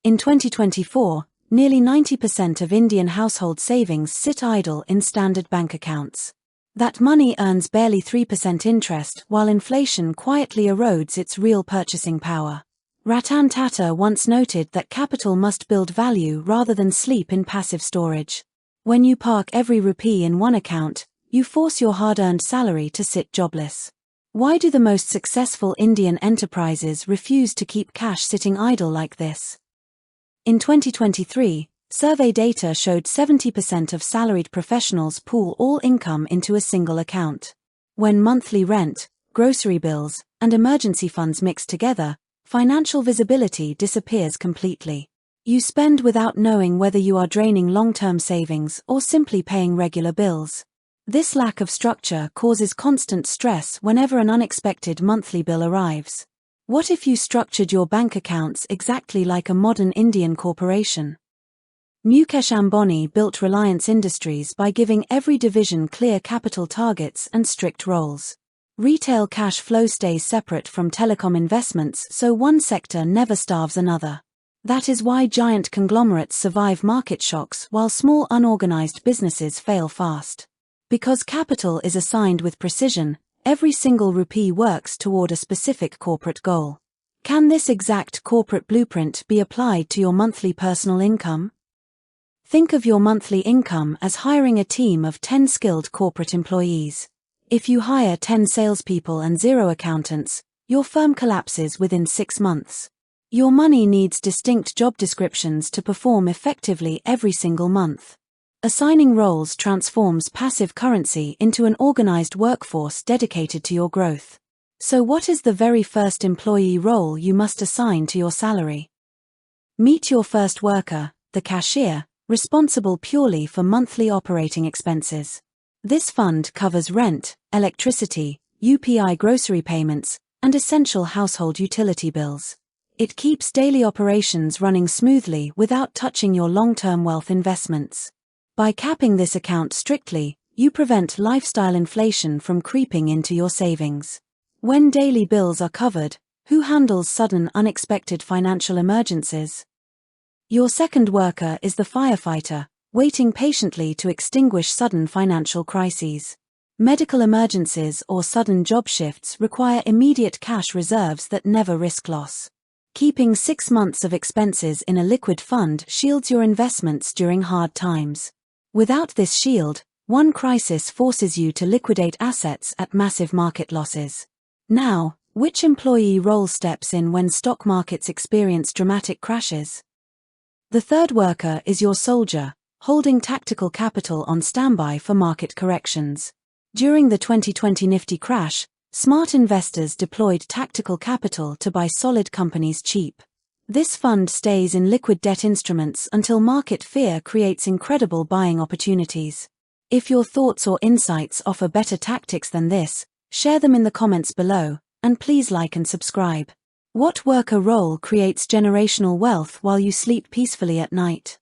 In 2024, nearly 90% of Indian household savings sit idle in standard bank accounts. That money earns barely 3% interest while inflation quietly erodes its real purchasing power. Ratan Tata once noted that capital must build value rather than sleep in passive storage. When you park every rupee in one account, you force your hard-earned salary to sit jobless. Why do the most successful Indian enterprises refuse to keep cash sitting idle like this? In 2023, survey data showed 70% of salaried professionals pool all income into a single account. When monthly rent, grocery bills, and emergency funds mix together, financial visibility disappears completely. You spend without knowing whether you are draining long-term savings or simply paying regular bills. This lack of structure causes constant stress whenever an unexpected monthly bill arrives. What if you structured your bank accounts exactly like a modern Indian corporation? Mukesh Ambani built Reliance Industries by giving every division clear capital targets and strict roles. Retail cash flow stays separate from telecom investments, so one sector never starves another. That is why giant conglomerates survive market shocks while small unorganized businesses fail fast. Because capital is assigned with precision, every single rupee works toward a specific corporate goal. Can this exact corporate blueprint be applied to your monthly personal income? Think of your monthly income as hiring a team of 10 skilled corporate employees. If you hire 10 salespeople and 0 accountants, your firm collapses within 6 months. Your money needs distinct job descriptions to perform effectively every single month. Assigning roles transforms passive currency into an organized workforce dedicated to your growth. So what is the very first employee role you must assign to your salary? Meet your first worker, the cashier, responsible purely for monthly operating expenses. This fund covers rent, electricity, UPI grocery payments, and essential household utility bills. It keeps daily operations running smoothly without touching your long-term wealth investments. By capping this account strictly, you prevent lifestyle inflation from creeping into your savings. When daily bills are covered, who handles sudden unexpected financial emergencies? Your second worker is the firefighter, waiting patiently to extinguish sudden financial crises. Medical emergencies or sudden job shifts require immediate cash reserves that never risk loss. Keeping 6 months of expenses in a liquid fund shields your investments during hard times. Without this shield, one crisis forces you to liquidate assets at massive market losses. Now, which employee role steps in when stock markets experience dramatic crashes? The third worker is your soldier, holding tactical capital on standby for market corrections. During the 2020 Nifty crash, smart investors deployed tactical capital to buy solid companies cheap. This fund stays in liquid debt instruments until market fear creates incredible buying opportunities. If your thoughts or insights offer better tactics than this, share them in the comments below, and please like and subscribe. What worker role creates generational wealth while you sleep peacefully at night?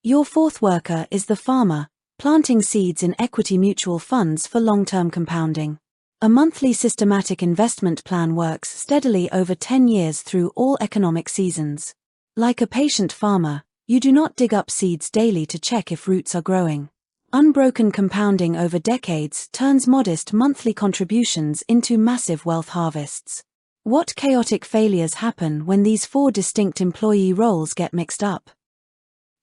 Your fourth worker is the farmer, planting seeds in equity mutual funds for long-term compounding. A monthly systematic investment plan works steadily over 10 years through all economic seasons. Like a patient farmer, you do not dig up seeds daily to check if roots are growing. Unbroken compounding over decades turns modest monthly contributions into massive wealth harvests. What chaotic failures happen when these 4 distinct employee roles get mixed up?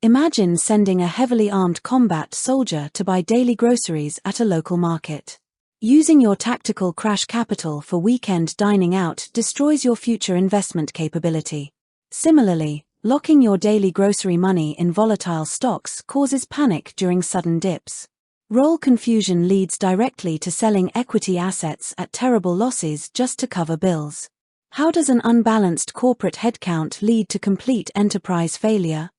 Imagine sending a heavily armed combat soldier to buy daily groceries at a local market. Using your tactical crash capital for weekend dining out destroys your future investment capability. Similarly, locking your daily grocery money in volatile stocks causes panic during sudden dips. Role confusion leads directly to selling equity assets at terrible losses just to cover bills. How does an unbalanced corporate headcount lead to complete enterprise failure?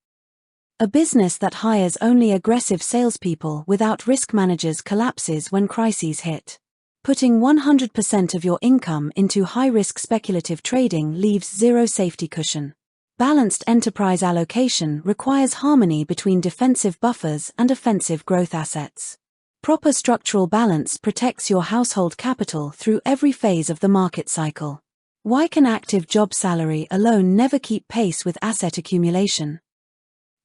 A business that hires only aggressive salespeople without risk managers collapses when crises hit. Putting 100% of your income into high-risk speculative trading leaves zero safety cushion. Balanced enterprise allocation requires harmony between defensive buffers and offensive growth assets. Proper structural balance protects your household capital through every phase of the market cycle. Why can active job salary alone never keep pace with asset accumulation?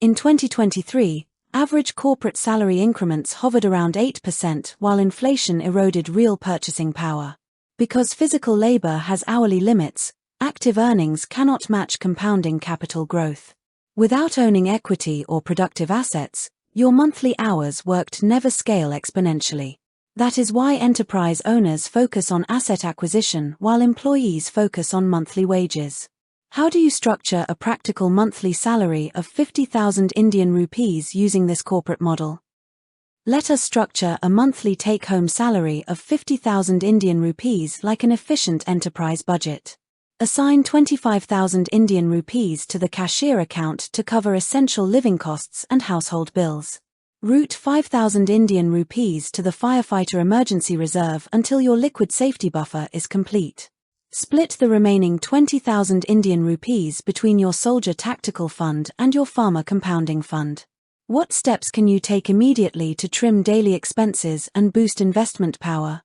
In 2023, average corporate salary increments hovered around 8% while inflation eroded real purchasing power. Because physical labor has hourly limits, active earnings cannot match compounding capital growth. Without owning equity or productive assets, your monthly hours worked never scale exponentially. That is why enterprise owners focus on asset acquisition while employees focus on monthly wages. How do you structure a practical monthly salary of 50,000 Indian rupees using this corporate model? Let us structure a monthly take-home salary of 50,000 Indian rupees like an efficient enterprise budget. Assign 25,000 Indian rupees to the cashier account to cover essential living costs and household bills. Route 5,000 Indian rupees to the Firefighter emergency reserve until your liquid safety buffer is complete. Split the remaining 20,000 Indian rupees between your soldier tactical fund and your farmer compounding fund. What steps can you take immediately to trim daily expenses and boost investment power?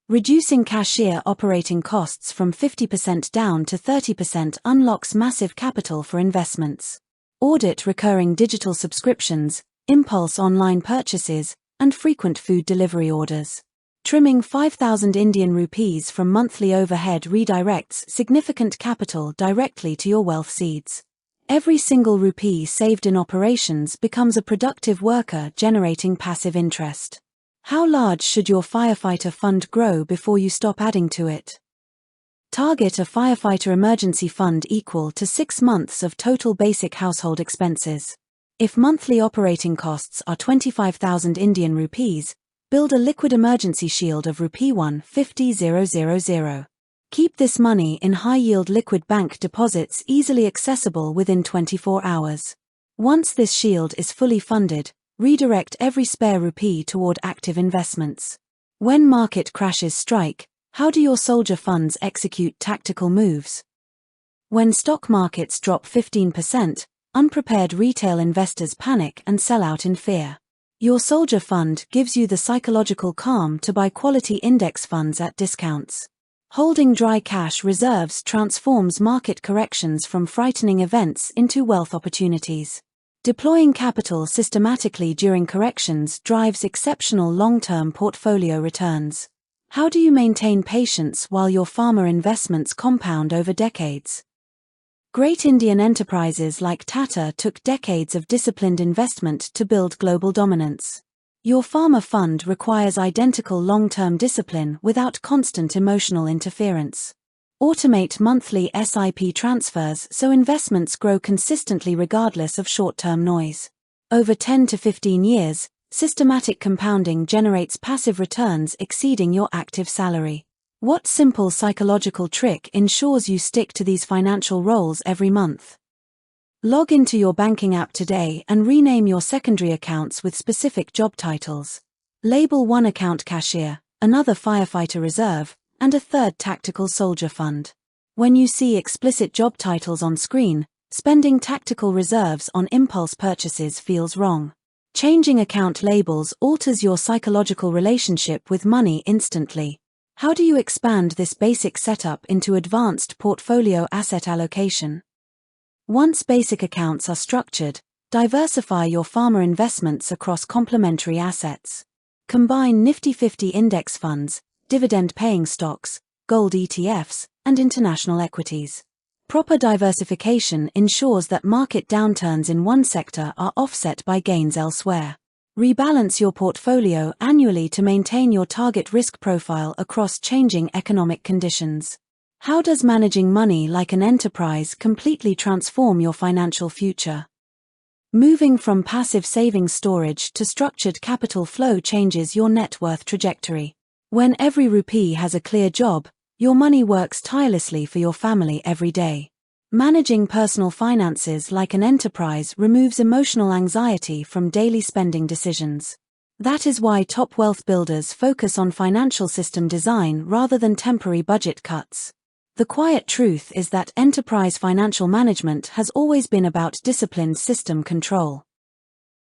Reducing cashier operating costs from 50% down to 30% unlocks massive capital for investments. Audit recurring digital subscriptions, impulse online purchases, and frequent food delivery orders. Trimming 5,000 Indian rupees from monthly overhead redirects significant capital directly to your wealth seeds. Every single rupee saved in operations becomes a productive worker generating passive interest. How large should your firefighter fund grow before you stop adding to it? Target a firefighter emergency fund equal to 6 months of total basic household expenses. If monthly operating costs are 25,000 Indian rupees, build a liquid emergency shield of rupee 150,000. Keep this money in high-yield liquid bank deposits easily accessible within 24 hours. Once this shield is fully funded, redirect every spare rupee toward active investments. When market crashes strike, how do your soldier funds execute tactical moves? When stock markets drop 15%, unprepared retail investors panic and sell out in fear. Your soldier fund gives you the psychological calm to buy quality index funds at discounts. Holding dry cash reserves transforms market corrections from frightening events into wealth opportunities. Deploying capital systematically during corrections drives exceptional long-term portfolio returns. How do you maintain patience while your farmer investments compound over decades? Great Indian enterprises like Tata took decades of disciplined investment to build global dominance. Your farmer fund requires identical long-term discipline without constant emotional interference. Automate monthly SIP transfers so investments grow consistently regardless of short-term noise. Over 10 to 15 years, systematic compounding generates passive returns exceeding your active salary. What simple psychological trick ensures you stick to these financial roles every month? Log into your banking app today and rename your secondary accounts with specific job titles. Label one account cashier, another firefighter reserve, and a third tactical soldier fund. When you see explicit job titles on screen, spending tactical reserves on impulse purchases feels wrong. Changing account labels alters your psychological relationship with money instantly. How do you expand this basic setup into advanced portfolio asset allocation? Once basic accounts are structured, diversify your farmer investments across complementary assets. Combine Nifty 50 index funds, dividend-paying stocks, gold ETFs, and international equities. Proper diversification ensures that market downturns in one sector are offset by gains elsewhere. Rebalance your portfolio annually to maintain your target risk profile across changing economic conditions. How does managing money like an enterprise completely transform your financial future? Moving from passive savings storage to structured capital flow changes your net worth trajectory. When every rupee has a clear job, your money works tirelessly for your family every day. Managing personal finances like an enterprise removes emotional anxiety from daily spending decisions. That is why top wealth builders focus on financial system design rather than temporary budget cuts. The quiet truth is that enterprise financial management has always been about disciplined system control.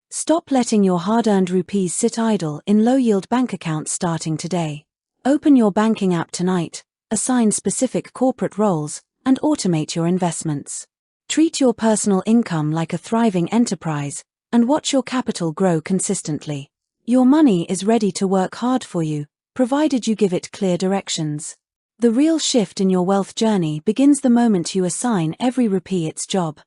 Stop letting your hard-earned rupees sit idle in low-yield bank accounts starting today. Open your banking app tonight, assign specific corporate roles, and automate your investments. Treat your personal income like a thriving enterprise, and watch your capital grow consistently. Your money is ready to work hard for you, provided you give it clear directions. The real shift in your wealth journey begins the moment you assign every rupee its job.